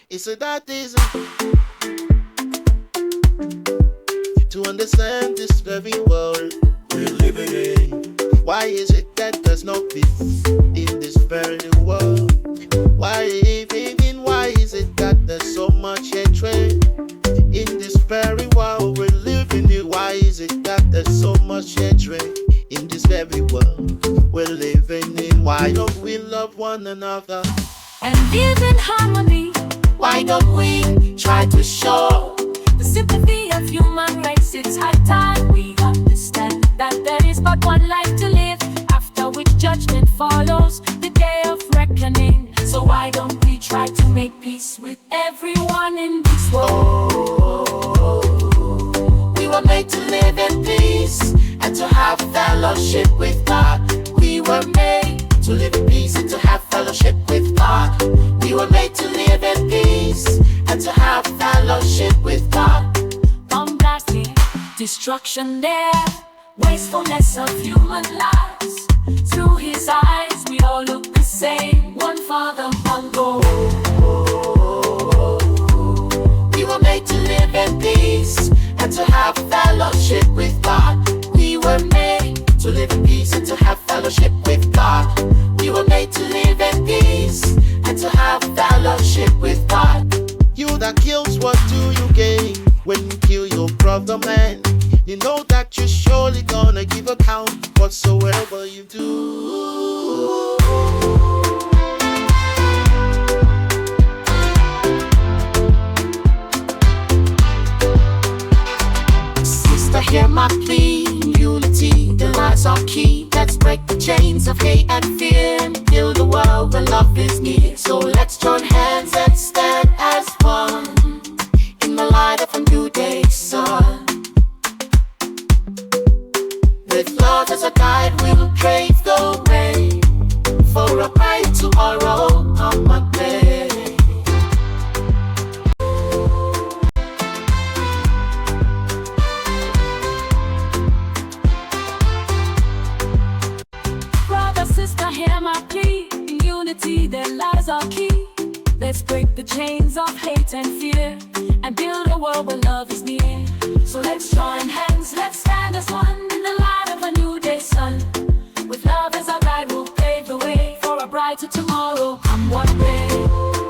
Is it that easy to understand this very world we're living in? Why is it that there's no peace in this very world? Why is it that there's so much hatred in this very world we're living in? Why is it that there's so much hatred in this very world we're living in? Why don't we love one another and live in harmony? Why don't we try to show the sympathy of human rights? It's high time we understand that there is but one life to live, after which judgment follows, the day of reckoning. So why don't we try to make peace with everyone in this world? We were made to live in peace and to have fellowship with God. We were made to live in peace and to have fellowship with God. We were made to live in peace and to have fellowship with God. Bomb blasting, destruction there, wastefulness of human lives. Through his eyes we all look the same, one Father, one goal. We were made to live in peace and to have fellowship with God. We were made to live in peace and to have fellowship with God. We were made to live in peace and to have fellowship with God. You that kills, what do you gain when you kill your brother, man? You know that you're surely gonna give account whatsoever you do. Sister, hear my plea. Unity, the lies are key. Let's break the chains of hate and fear and build a world where love is near. So let's join hands and stand as one in the light of a new day's sun. With love as a guide, we'll pave the way for a bright tomorrow on Monday. Brother, sister, hear my plea. In unity, their lives are key. Let's break the chains of hate and fear and build a world where love is near. So let's join hands, let's stand as one in the light of a new day's sun. With love as our guide, we'll pave the way for a brighter tomorrow. Come one day.